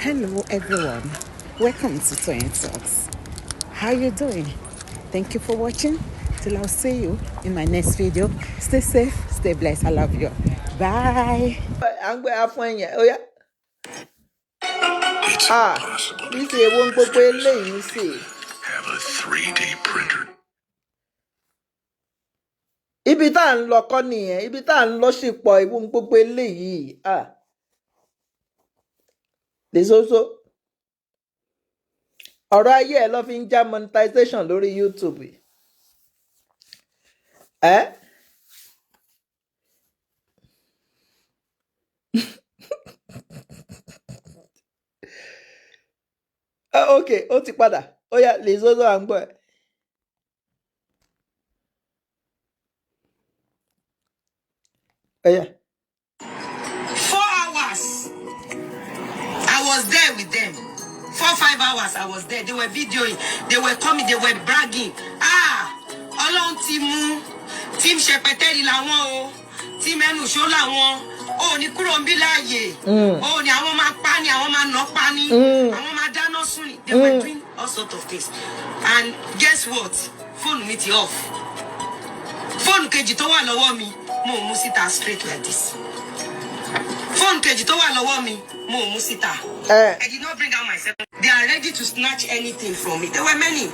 Hello everyone, welcome to Toyeen Talks. How you doing? Thank you for watching. Till I'll see you in my next video. Stay safe, stay blessed. I love you. Bye. It's impossible to have a 3D printer. Ibi tá ń lọ kọ́ nìyẹn, ibi tá ń lọ sì pọ̀ ìwọ̀n gbogbo eléyìí. Lèṣoṣo. Ọ̀rọ̀ ayé ẹ̀ lọ fi ń já monetization lórí YouTube. Okay, ó ti padà. Ó yá, Lèṣoṣo à ń gbọ́ ẹ̀. Yeah. 4 hours. I was there with them. 4-5 hours I was there. They were videoing. They were coming. They were bragging. Ọlọ́run ti mú. Team Shepeteri làwọn o. Team Enusho làwọn. O ní kúrò ń bí láàyè. O ní àwọn máa pa ni, àwọn máa nà pa ni. Àwọn máa dáná sun ni. They were doing all sorts of things. And guess what? Phone mi ti off. Phone kejì tó wà lọ́wọ́ mi. Mo mú síta straight like this. Phone kejì tó wà lọ́wọ́ mi, mo mú síta. I did not bring out myself. They are ready to snatch anything from me. There were many.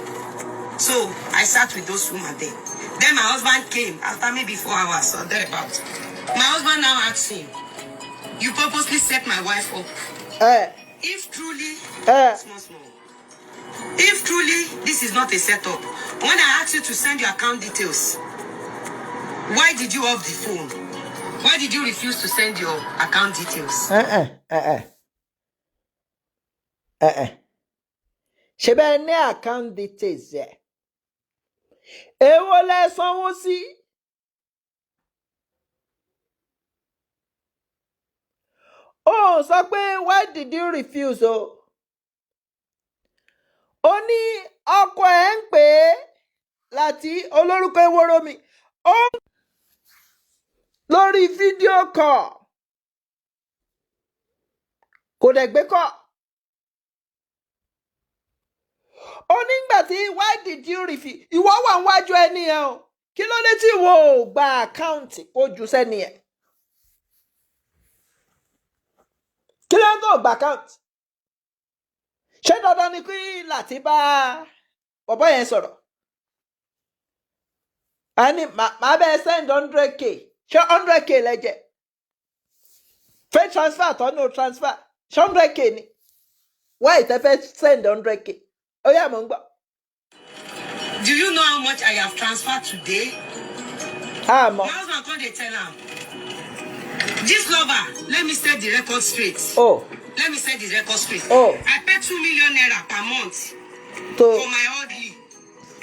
So I sat with those women there. Then my husband came after maybe 4 hours or thereabouts. My husband now asked him, "You purposely set my wife up. If truly, small. If truly this is not a setup, when I asked you to send your account details, why did you off the phone? Why did you refuse to send your account details?" Ṣé bẹ́ẹ̀ ní account details ẹ̀? Èwo lẹ sanwó sí? Ó sọ pé why did you refuse o? Ó ní ọkọ ẹ̀ ń pè é láti olórúkọ ewúro mi. Ó lórí fídíò call. Kò dẹ̀ gbé call. Ó nígbà tí why did you refuse? Ìwọ wà níwájú ẹni ẹ o. Kí ló dé tí ìwọ ò gba àkáǹtì kó jù sẹ́ni ẹ̀? Kí ló dé tó gba àkáǹtì? Ṣé dandan ni kí láti bá bọ̀bọ́ yẹn sọ̀rọ̀? A ní màá bẹ́ẹ̀ send 100k. Ṣé 100k lẹ́jẹ̀? Fẹ́ transfer tọ́ no transfer. Ṣé 100k ni? Why tẹ fẹ́ send 100k? Ó yá mò ń gbọ́. Do you know how much I have transferred today? Mọ̀. My husband called they tell him, "This lover, let me set the record straight. Let me set the record straight. I pay 2 million naira per month for my orderly.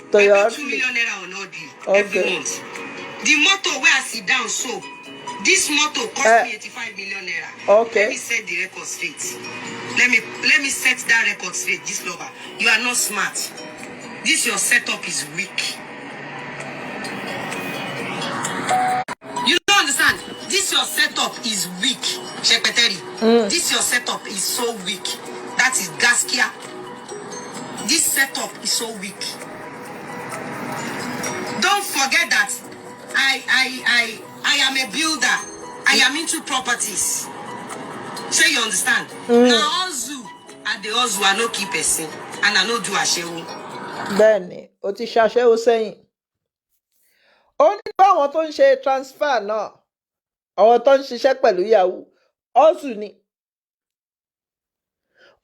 I pay 2 million naira on orderly every month. The motor where I sit down, so this motor cost me 85 million naira. Let me set the record straight. Let me set that record straight. This lover, you are not smart. This your setup is weak. You don't understand. This your setup is weak, Shepeteri. This your setup is so weak. That is Gaskia. This setup is so weak. Don't forget that I am a builder. I am into properties. Say you understand. Now Ozu at the Ozu I no keep person and I no do ashewo. Bẹ́ẹ̀ni, ó ti ṣaṣẹ́wó sẹ́yìn. Ó ní báwọn tó ń ṣe transfer náà, àwọn tó ń ṣiṣẹ́ pẹ̀lú Yahoo, hustle ni.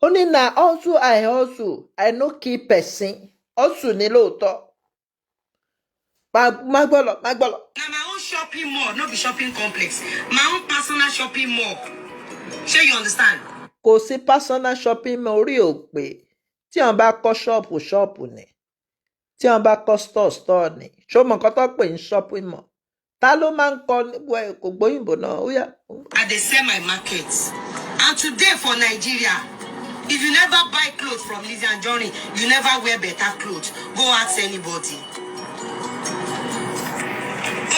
Ó ní na hustle I no keep person. Hustle ni lóòótọ́. Má gbọ́lọ̀. Now my own shopping mall, not be shopping complex. My own personal shopping mall. Sure you understand? Kò sí personal shopping mall orí òpè. Tí wọ́n bá kọ́ ṣọ́ọ̀pù ni. Tí wọ́n bá kọ́ store ni. Ṣó mọ̀ nǹkan tó pè ní shopping mall? Ta ló máa ń kọ́ kò gbóyìnbó náà? Ó yá. I dey sell my market. And today for Nigeria, if you never buy clothes from Lizzy Anjorin, you never wear better clothes. Go ask anybody.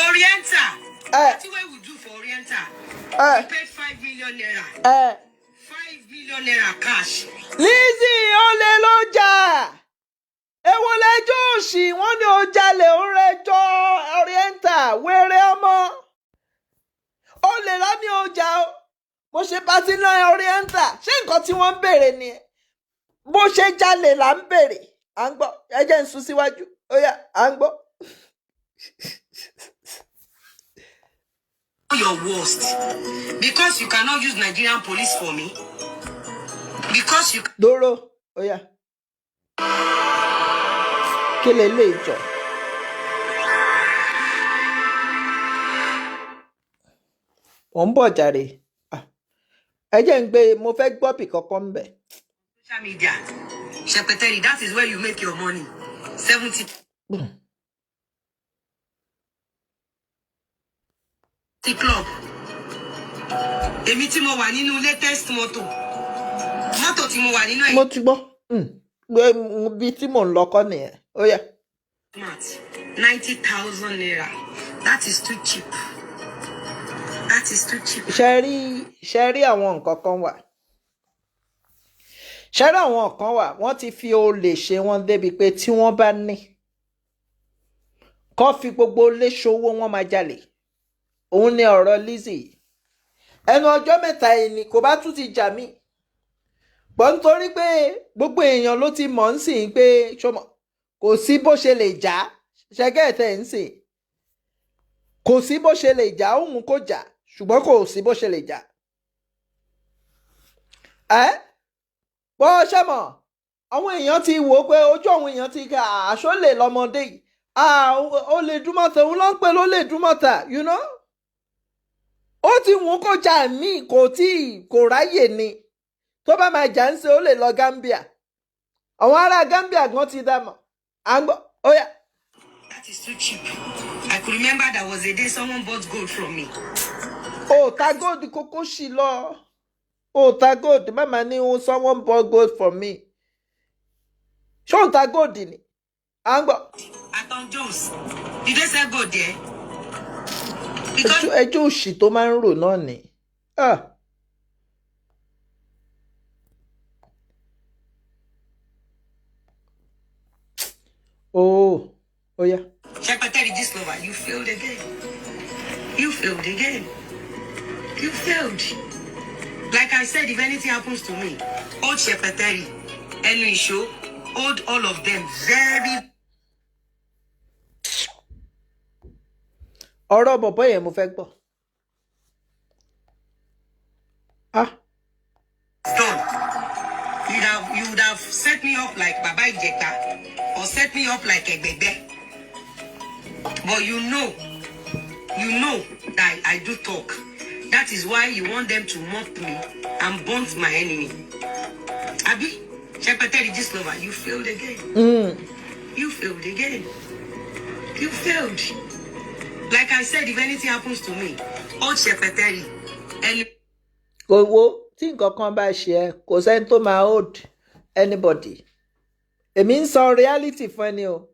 Oriental. That's what we do for Oriental. We paid 5 million naira. 5 million million naira cash. Lizzy olè ló jà. Èwo lẹ́jọ́ òṣì wọ́n ní ó jalè ó rẹjọ́ Oriental wèrè ọmọ. Olè lọ ní ó jà ó. Bó ṣe pàtí náà Oriental ṣé nǹkan tí wọ́n ń béèrè ni ẹ? Bó ṣe jalè là ń béèrè. À ń gbọ́ ẹ jẹ́ n sún síwájú. Ó yá à ń gbọ́. Your worst. Because you cannot use Nigerian police for me. Because you Dóró ó yá. Kí lè lè jọ. Wọ́n ń bọ̀ jàre. Ẹ jẹ́ ń gbé mo fẹ́ gbọ́ bì kankan ń bẹ̀. social media. Shepeteri, that is where you make your money. 70 club. Èmi tí mo wà nínú latest moto. Moto tí mo wà nínú ẹ̀. Mo ti gbọ́. Bí tí mò ń lọ kọ́ nìyẹn. Ó yá. 90,000 naira. That is too cheap. That is too cheap. Ṣé rí àwọn nǹkan kan wà. Ṣé rí àwọn kan wà wọ́n ti fi olè ṣe wọ́n débi pé tí wọ́n bá ní. Kọ́ fi gbogbo olè ṣòwò wọn máa jalè. Òun ni ọ̀rọ̀ Lizzy. Ẹnu ọjọ́ mẹ́ta yìí ni kò bá tún ti jà mí. Bọ́ nítorí pé gbogbo èèyàn ló ti mọ̀ ń sìn pé ṣọmọ kò sí bó ṣe lè jà ṣẹ́gẹ́ ẹ̀tẹ̀ ń sìn. Kò sí bó ṣe lè jà òun kò jà ṣùgbọ́n kò sí bó ṣe lè jà. Bọ́ ṣe mọ̀ àwọn èèyàn ti wò ó pé ojú àwọn èèyàn ti ka àṣọ lè lọ́mọdé yìí. Ó lè dúmọ̀tà òun ló ń pè ló lè dúmọ̀tà you know. Ó ti wù kó jà mí kò ráyè ni. Tó bá máa jà ń ṣe ó lè lọ Gambia. Àwọn ará Gambia gan ti dá mọ̀. À ń gbọ́ ó yá. That is too cheap. I could remember there was a day someone bought gold from me. Ó ta gold kókó sí lọ. Ó ta gold mama ní someone bought gold from me. Ṣé ó ta gold ni? À ń gbọ́. Aton Jones, did they sell gold there? Because Ẹjọ́ òṣì tó máa ń rò náà ni. Oh yeah. Shepeteri, this lover, you failed again. You failed again. You failed. Like I said, if anything happens to me, hold Shepeteri, Enu Isho, hold all of them very. Ọ̀rọ̀ bọ̀bọ́ yẹn mo fẹ́ gbọ́. Done. You would have set me up like Baba Ijeka or set me up like Egbegbe. But you know that I do talk. That is why you want them to mock me and blunt my enemy. Abi, Shepeteri, this lover, you failed again. You failed again. You failed. Like I said, if anything happens to me, hold Shepeteri. Wo tí nǹkan kan bá ṣe ẹ́ kò sẹ́ni tó máa hold anybody. Èmi ń sọ reality fún ẹni o.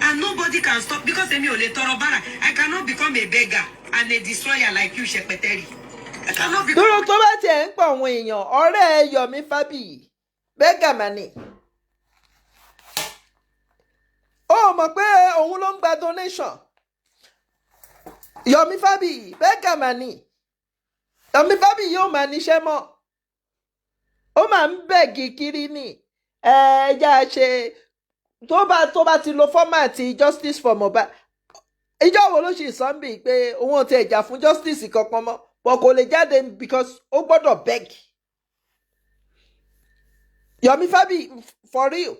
And nobody can stop because Emi Ole Toro Bara. I cannot become a beggar and a destroyer like you, Shepeteri. I cannot become. Dúró tó bá tiẹ̀ ń pọ̀ àwọn èèyàn ọ̀rẹ́ ẹ Yomi Fabiyi bẹ́gà mà ni. Ó mọ̀ pé òun ló ń gba donation. Yomi Fabiyi bẹ́gà mà ni. Yomi Fabiyi yóò máa níṣẹ́ mọ́. Ó máa ń bẹ̀gì kiri ni. Ẹja ṣe tó bá ti lo fọ́màtì justice for Mohbad. Ìjọ́ wo ló ṣì sọ bí pé òun ò ti ẹ̀jà fún justice kankan mọ́. But kò lè jáde because ó gbọ́dọ̀ beg. Yomi Fabiyi for real.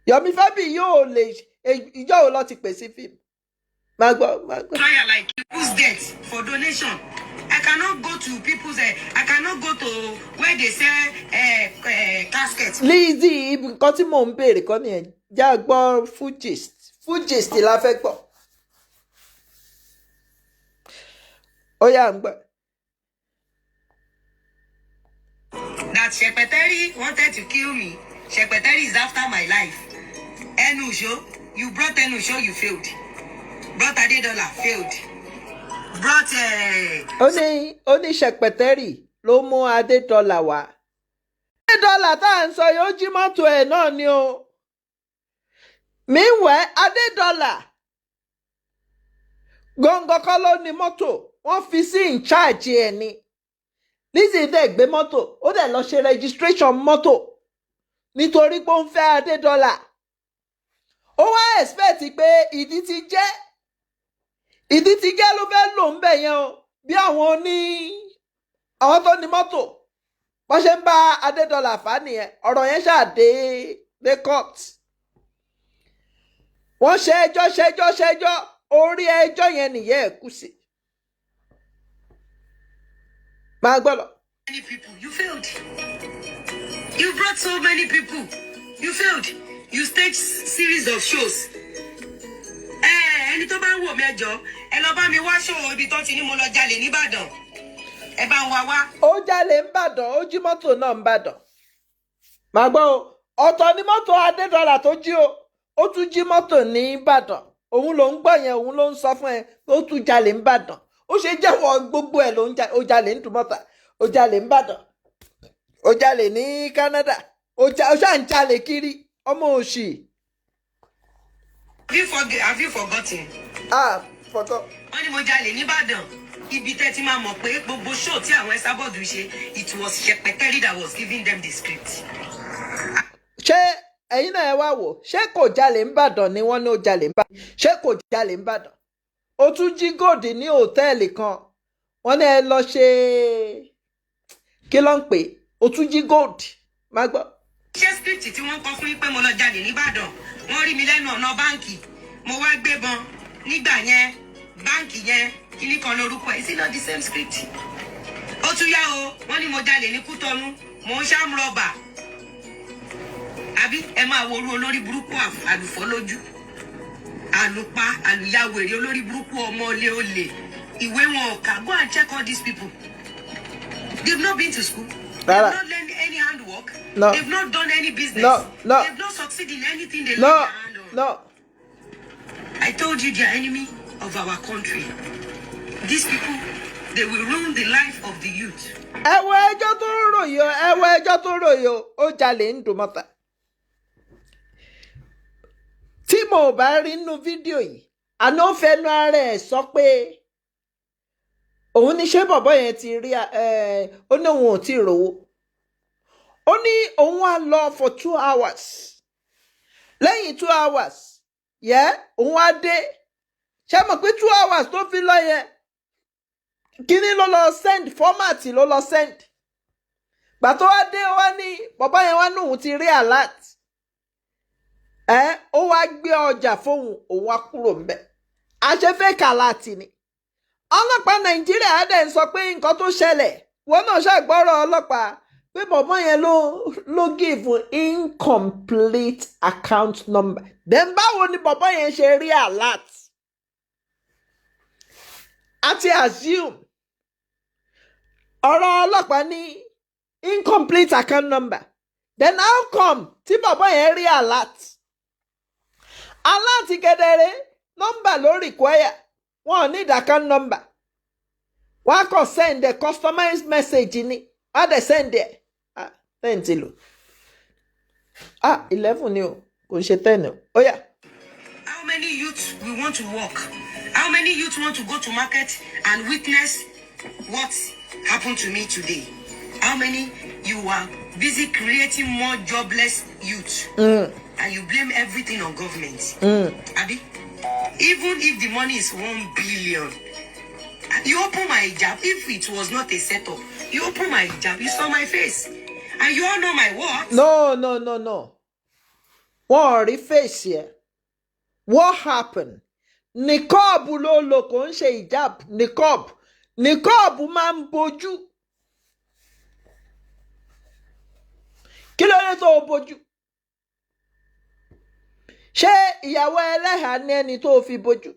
Yomi Fabiyi yóò lè ìjọ́ wo ló ti pè sí fíìmù. Má gbọ́. Destroyer like you. Who's dead for donation? I cannot go to people's. I cannot go to where they sell caskets. Lizzy nǹkan tí mò ń béèrè kọ́ nìyẹn. Já gbọ́ Fujist la fẹ́ gbọ́. Ó yá ń gbọ́. That Shepeteri wanted to kill me. Shepeteri is after my life. Enusho, you brought Enusho, you failed. Brought Adedola, failed. Brought Ó ní Shepeteri ló mú Adédọ́là wá. Adédọ́là tá à ń sọ yóò jí mọ́tò ẹ̀ náà ni o. Meanwhile, Adédọ́là gọ́ngọ́ kọ́ ló ní mọ́tò, wọ́n fi sí in charge ẹ̀ ni. Lizzy dẹ̀ gbé mọ́tò, ó dẹ̀ lọ ṣe registration mọ́tò nítorí pé ó ń fẹ́ Adédọ́là. Ó wá expect pé ìdí ti jẹ́ ló fẹ́ lò ń bẹ̀ yẹn o, bí àwọn tó ní mọ́tò wọ́n ṣe ń bá Adédọ́là fà nìyẹn. Ọ̀rọ̀ yẹn ṣàdé court. Wọ́n ṣẹjọ́ orí ẹjọ́ yẹn nìyẹn ẹ̀ kú sí. Máa gbọ́ lọ. Many people, you failed. You brought so many people. You failed. You staged series of shows. Ẹni tó bá ń wò mí ẹjọ́, ẹ lọ bá mi wá show ibi tó ti ní mo lọ jalè nìbàdàn. Ẹ bá ń wá wá. Ó jalè nìbàdàn, ó jí mọ́tò náà nìbàdàn. Màá gbọ́ o, ọ̀tọ̀ ni mọ́tò Adédọ́là tó jí o, ó tún jí mọ́tò ní Ìbàdàn. Òun ló ń gbọ́ yẹn, òun ló ń sọ fún ẹ pé ó tún jalè nìbàdàn. Ó ṣe jẹ́wọ́ gbogbo ẹ̀ ló ń jalè, ó jalè ní Dùmọ́tà, ó jalè nìbàdàn, ó jalè ní Canada, ó ṣáà ń jalè kiri, ọmọ òṣì. Have you forgotten? Forgot. Wọ́n ní mo jalè nìbàdàn. Ibi tẹ́ ti máa mọ̀ pé gbogbo show tí àwọn Ẹsábọ̀dù ṣe, it was Ṣẹpẹtẹ́rì that was giving them the script. Ṣé ẹ̀yin náà ẹ wá wò, ṣé kò jalè nìbàdàn ni wọ́n ní ó jalè nìbàdàn? Ṣé kò jalè nìbàdàn? Ó tún jí gold ní hòtẹ́ẹ̀lì kan. Wọ́n ní ẹ lọ ṣe kí ló ń pè? Ó tún jí gold. Má gbọ́. Ṣé script tí wọ́n kọ fún yín pé mo lọ jalè nìbàdàn? Wọ́n rí mi lẹ́nu ọ̀nà báǹkì. Mo wá gbébọn. Nígbà yẹn, báǹkì yẹn, kíní kan lórúkọ ẹ̀. Is it not the same script? Ó tún yá o, wọ́n ní mo jalè ní Kútọ́nù. Mo ń ṣám rọ́bà. Àbí ẹ máa wo orú olórí burúkú àlùfọ́ lójú. Àlùpá, àlùyáwèrè, olórí burúkú ọmọ olè olè. Ìwé wọn ò kà. Go and check all these people. They've not been to school. They've not learned any handwork. No. They've not done any business. No. They've not succeeded in anything they laid their hand on. No. I told you they are enemy of our country. These people, they will ruin the life of the youth. Ẹ wo ẹjọ́ tó ń ròyìn o, ó jalè ní Dùmọ́tà. Tí mo bá rí nínú fídíò yìí, àná ó fẹnu ara ẹ̀ sọ pé òun ní ṣé bọ̀bọ́ yẹn ti rí ó ní òun ò tí ì rówó. Ó ní òun á lọ for 2 hours. Lẹ́yìn 2 hours, òun á dé. Ṣé mọ̀ pé 2 hours tó fi lọ yẹn? Kíní ló lọ send, format ló lọ send. Gbà tó wá dé, ó wá ní bọ̀bọ́ yẹn wá ní òun ti rí alert. Ó wá gbé ọjà fóun, òun wá kúrò ńbẹ̀. Àṣefẹ́ kàláàtì ni. Ọlọ́pàá Nàìjíríà á dẹ̀ ń sọ pé nǹkan tó ṣẹlẹ̀, wọ́n náà ṣàgbọ́rọ̀ ọlọ́pàá pé bọ̀bọ́ yẹn ló give incomplete account number. Then báwo ni bọ̀bọ́ yẹn ṣe rí alert? A ti assume ọ̀rọ̀ ọlọ́pàá ní incomplete account number. Then how come tí bọ̀bọ́ yẹn rí alert? Alert kedere, number ló require. Wọ́n ò need account number. Wọ́n á kàn send a customized message ni. Wọ́n á dẹ̀ send ẹ̀. 10 ti lò. 11 ni o. Kò ń ṣe 10 o. Ó yá. How many youths we want to work? How many youths want to go to market and witness what happened to me today? How many you are busy creating more jobless youth and you blame everything on government? Abi? Even if the money is 1 billion, you open my hijab. If it was not a setup, you open my hijab, you saw my face. And you all know my what? No. Wọ́n rí face yẹn. What happened? Niqab ló lò, kò ń ṣe hijab. Niqab máa ń bojú. Kí ló dé tó bojú? Ṣé ìyàwó ẹlẹ́hàá ní ẹni tó fi bojú?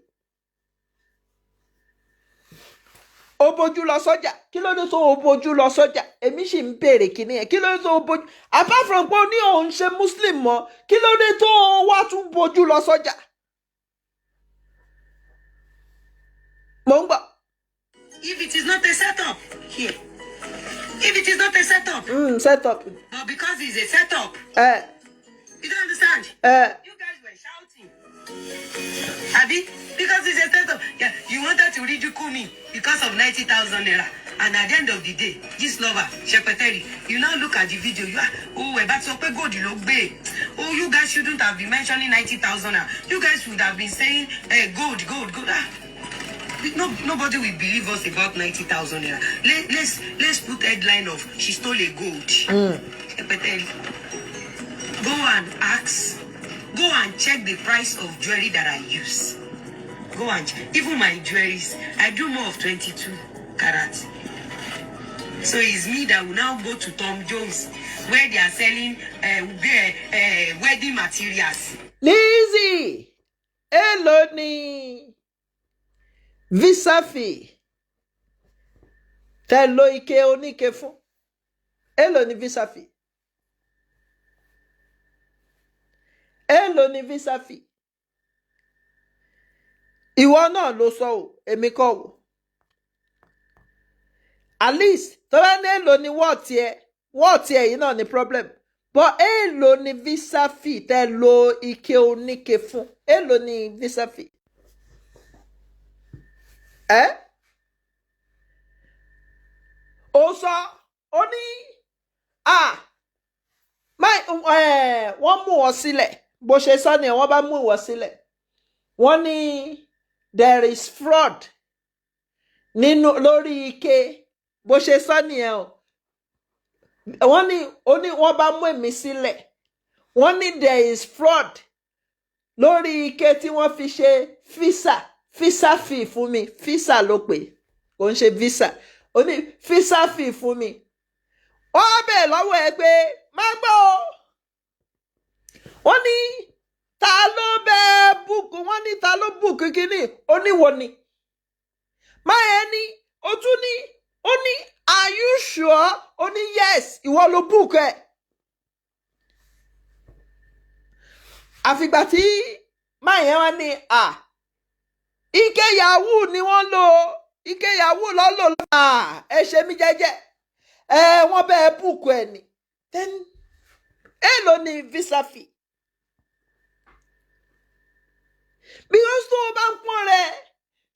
Ó bojú lọ sọ́jà. Kí ló dé tó o bojú lọ sọ́jà? Èmi sì ń béèrè kíní ẹ̀. Kí ló dé tó o bojú? Apart from pé ó ní òun ṣe Muslim mọ́, kí ló dé tó o wá tún bojú lọ sọ́jà? Mo ń gbọ́. If it is not a setup, here. If it is not a setup. Setup. But because it's a setup. You don't understand? You guys were shouting. Abi, because it's a setup. Yeah, you wanted to ridicule me because of 90,000 naira. And at the end of the day, this lover, Shepeteri, you now look at the video. You are, oh, that's so good. Oh, you guys shouldn't have been mentioning 90,000 naira. You guys would have been saying, gold. No, nobody will believe us about 90,000 naira. Let's put headline of she stole a gold. Shepeteri. Go and ask. Go and check the price of jewelry that I use. Go and check. Even my jewelries, I do more of 22 carats. So it's me that will now go to Tom Jones, where they are selling wedding materials. Lizzy, hello ni visa fee. Telo ike onike fún. Hello ni visa fee. Hello ni visa fee. Ìwọ náà ló sọ o, èmi kọ́ o. At least, tó bá ní èlò ni wọ́ọ̀tì ẹ̀ yìí náà ni problem. But èlò ni visa fee tẹ́ lo ike oníke fún. Èlò ni visa fee. Ó sọ, ó ní, wọ́n mú wọn sílẹ̀. Bó ṣe sọ ni wọ́n bá mú wọn sílẹ̀. Wọ́n ní there is fraud nínú lórí ike. Bó ṣe sọ nìyẹn o. Wọ́n ní wọ́n bá mú èmi sílẹ̀. Wọ́n ní there is fraud lórí ike tí wọ́n fi ṣe visa fee fún mi. Visa ló pè, kò ń ṣe visa. Ó ní visa fee fún mi. Wọ́n bẹ̀ lọ́wọ́ ẹ pé má gbọ́ o. Wọ́n ní ta ló bẹ búùkù. Wọ́n ní ta ló búùkù kíní. Ó ní wo ni. Máyẹ̀ ní ó tún ní. Ó ní are you sure? Ó ní yes, ìwọ ló búùkù ẹ̀. Àfìgbà tí máyẹ̀ wá ní ike yahoo ni wọ́n lò. Ike yahoo lọ́ lò. Ẹ ṣe mí jẹ́jẹ́. Wọ́n bẹ búùkù ẹ̀ ni. Then èlò ni visa fee. Because tó bá ń pọ́n rẹ̀,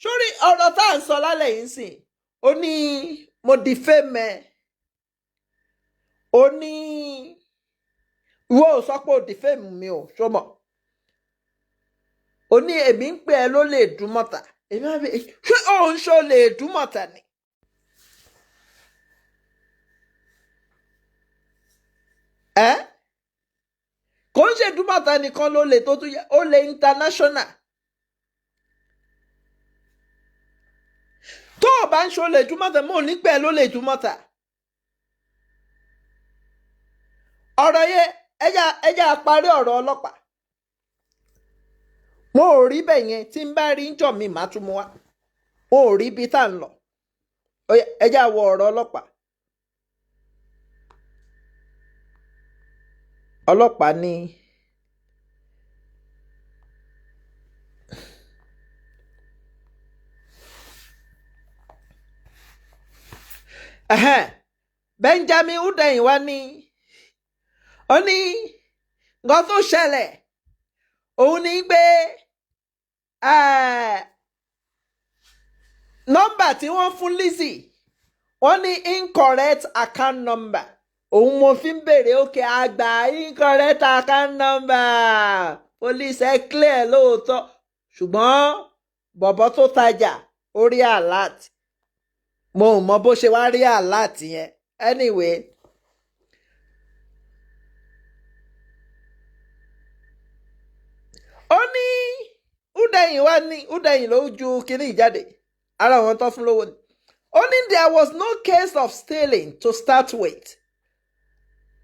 sórí ọ̀rọ̀ tá à ń sọ lálẹ́ yìí sìn, ó ní mo defame ẹ̀. Ó ní ìwọ ò sọ pé ó defame mi o, ṣó mọ̀. Ó ní èmi ń pè ẹ́ ló lè dúmọ̀tà. Èmi á bí ṣé òun ṣó lè dúmọ̀tà ni? Kò ń ṣe dúmọ̀tà nìkan ló lè tó tún yẹ, ó lè international. Tó o bá ń ṣó lè dúmọ̀tà, mo ní pẹ́ ló lè dúmọ̀tà. Ọ̀rọ̀ yẹ ẹja parí ọ̀rọ̀ ọlọ́pàá. Mo ò rí bẹ́ẹ̀ yẹn, tí ń bá rí ń jọ mi màá tún mú wá. Mo ò rí ibi tá ń lọ. Ẹja wọ ọ̀rọ̀ ọlọ́pàá. Ọlọ́pàá ní Benjamin Hundeyin wá ní ó ní nǹkan tó ṣẹlẹ̀ òun ní pé nọ́mbà tí wọ́n fún Lizzy wọ́n ní incorrect account number. Òun mo fi ń bèrè òkè àgbà incorrect account number. Police ẹ clear lóòótọ́. Ṣùgbọ́n bọ̀bọ̀ tó tajà ó rí alert. Mo ò mọ bó ṣe wá rí alert yẹn. Anyway. Ó ní Hundeyin ló ju kíní ìjáde. Ara wọn tó fún lówó ni. Ó ní there was no case of stealing to start with.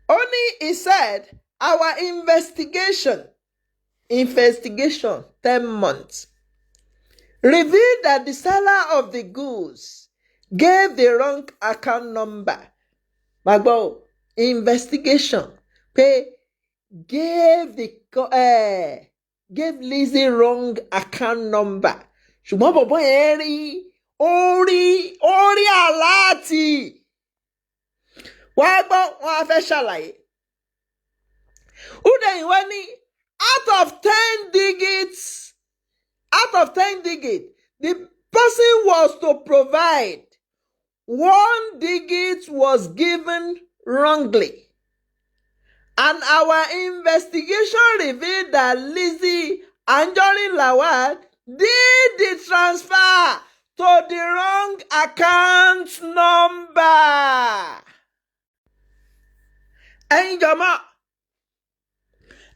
Only he said our investigation 10 months revealed that the seller of the goods gave the wrong account number. Magbo investigation gave Lizzy wrong account number. Ṣùgbọ́n bọ̀bọ́ yẹn rí aláàtì. wàá gbọ́ wọn á fẹ́ ṣàlàyé. Udeyin wá ní out of 10 digits, the person was to provide 1 digit was given wrongly. And our investigation revealed that Lizzy Anjorin Lawal did the transfer to the wrong account number. Ẹ̀yin jọmọ́,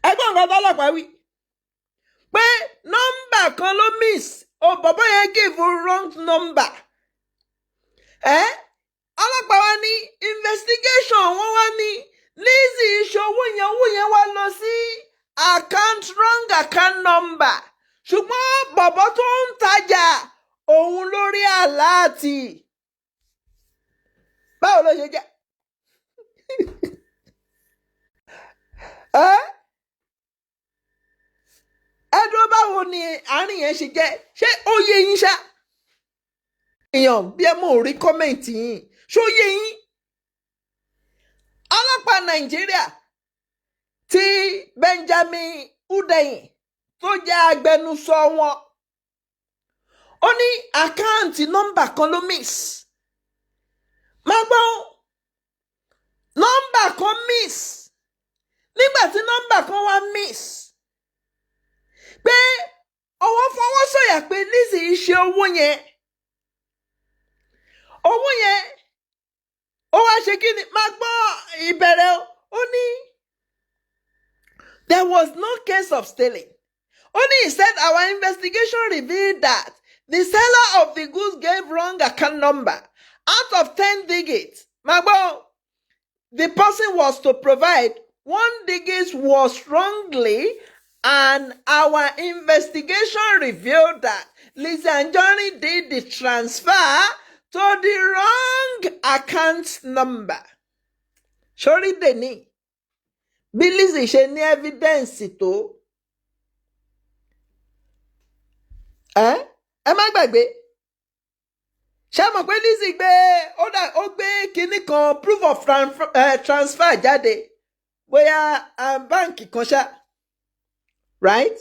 ẹgbọ́n nǹkan tọ́lọ́pàá wí pé nọ́mbà kan ló miss, bàbá yẹn give wrong number. Ọlọ́pàá wá ní investigation wọ́n wá ní Lizzy ìṣòwò yẹn wá lọ sí wrong account number. Ṣùgbọ́n bàbá tó ń tajà òun lórí àláàtì. Báwo ló ṣe jẹ́? Ẹdúró báwo ni àárín yẹn ṣe jẹ́? Ṣé ó yé yín ṣá? Èèyàn bí ẹ mọ̀ rí kọ́mẹ̀ntì yín. Ṣó yé yín? Ọlọ́pàá Nàìjíríà tí Benjamin Hundeyin tó jẹ́ agbẹnusọ wọn, ó ní àkáǹtì nọ́mbà kan ló miss. Máa gbọ́ nọ́mbà kan miss. Nígbà tí nọ́mbà kan wá miss, pé ọwọ́ fọwọ́ sọ̀yà pé Lizzy ṣe owó yẹn ó wá ṣe kí ni? Máa gbọ́ ìbẹ̀rẹ̀ ó ní there was no case of stealing. Only he said our investigation revealed that the seller of the goods gave wrong account number. Out of 10 digits, Magbo, the person was to provide 1 digit was wrongly, and our investigation revealed that Lizzy Anjorin did the transfer to the wrong account number. Surely they need. Bí Lizzy ṣe ní evidence tó. Ẹ má gbàgbé. Ṣé mọ̀ pé Lizzy ó gbé kinní kan proof of transfer jáde bóyá báǹkì kan ṣá. Right?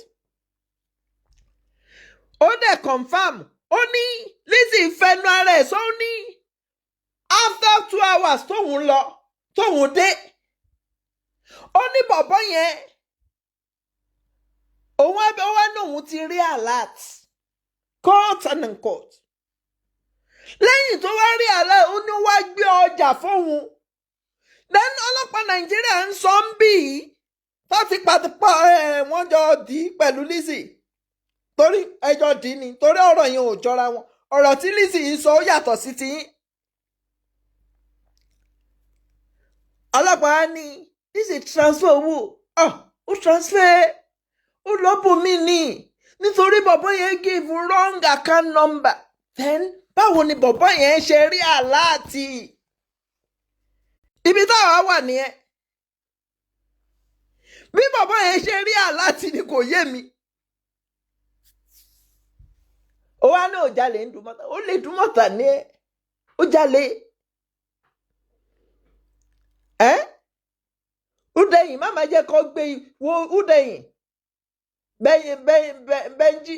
Ó dẹ̀ confirm. Ó ní Lizzy fẹnu ara ẹ̀ sọ ní after 2 hours tóun dé. Ó ní bọ̀bọ́ yẹn òun wá ní òun ti rí alert quote and unquote. Lẹ́yìn tó wá rí alert ó ní wá gbé ọjà fóun. Then ọlọ́pàá Nàìjíríà ń sọ ń bì í tó ti pàtàpá wọ́n jọ dì í pẹ̀lú Lizzy torí ẹjọ́ dì í ni torí ọ̀rọ̀ yẹn ò jọra wọn. Ọ̀rọ̀ tí Lizzy yìí sọ ó yàtọ̀ sí tiyín. Ọlọ́pàá ní Lizzy transfer owó. Ó transfer ó lọ́bù mí ní nítorí bọ̀bọ́ yẹn give wrong account number. Then báwo ni bọ̀bọ́ yẹn ṣe rí àláàtì? Ibi táwa wà nìyẹn. Bí bọ̀bọ́ yẹn ṣe rí àláàtì ni kò yé mi. Ó wá ní òjàlè ń Dùmọ̀tà. Ó lè Dùmọ̀tà ní ẹ́. Ó jalè. Hundeyin má máa jẹ́ kó gbé wo Hundeyin. Benji.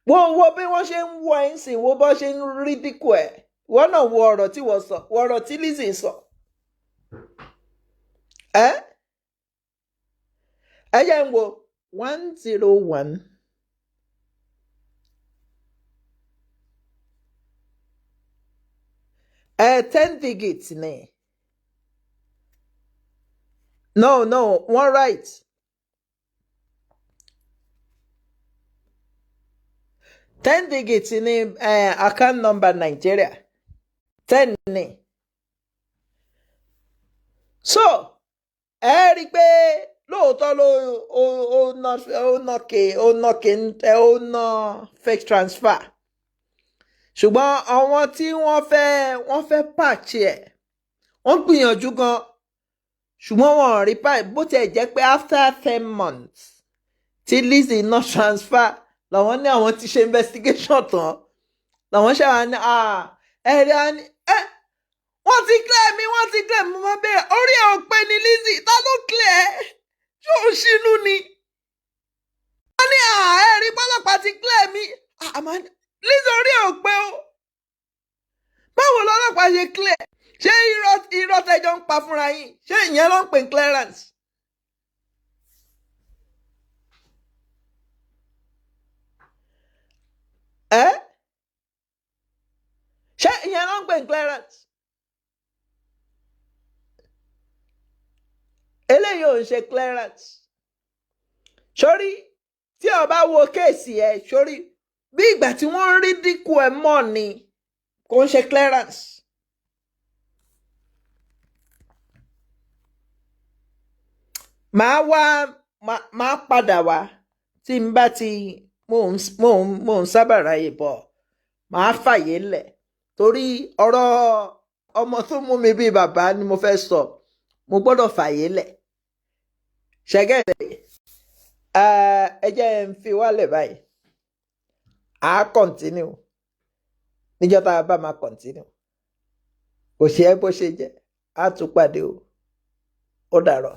Wo bí wọ́n ṣe ń wọ ẹ̀ ń sìn, wo bọ́ ṣe ń rí dínkù ẹ̀. Wọ́n náà wo ọ̀rọ̀ tí wọ́n sọ, wo ọ̀rọ̀ tí Lizzy sọ. Ẹ jẹ́ ń wo 101. 10 digits ni. No, one right. 10 digits ni account number Nigeria. 10 ni. So, ẹ rí pé lóòótọ́ ó ná fake transfer. Ṣùgbọ́n àwọn tí wọ́n fẹ́ patch ẹ̀, wọ́n gbìyànjú gan. Ṣùgbọ́n wọn rí pa bó tiẹ̀ jẹ́ pé after 10 months tí Lizzy ná transfer làwọn ní àwọn ti ṣe investigation tán làwọn ṣàwọn ní ẹ̀rí wọ́n ti clear mi mo máa bẹ̀rẹ̀ orí ẹ̀ ò pé ní Lizzy ta ló clear ṣó o ṣínú ni wọ́n ní ẹ̀rí pọ́lọ́pàá ti clear mi Lizzy orí ẹ̀ ò pé o báwo lọ́lọ́pàá ṣe clear ṣé irọ́ tẹjọ́ ń pa fúnra yín ṣé ìyẹn ló ń pè clearance. ṣé ìyẹn ló ń pè clearance. eléyìí ò ń ṣe clearance. sórí tí o bá wo kéèsì ẹ sórí bí ìgbà tí wọ́n rí dínkù ẹ mọ́ ni kò ń ṣe clearance. máa padà wá tí n bá ti mò ń sábà ráyè bọ̀ máa fàyè lẹ̀ torí ọ̀rọ̀ ọmọ tó mú mi bíi bàbá ni mo fẹ́ sọ mo gbọ́dọ̀ fàyè lẹ̀ ṣẹ́gẹ́dẹ̀ ẹ jẹ́ n fi wálẹ̀ báyìí à á continue níjọ́ tá a bá máa continue kò ṣe é bó ṣe jẹ́ á tún pàdé o ó dàárọ̀.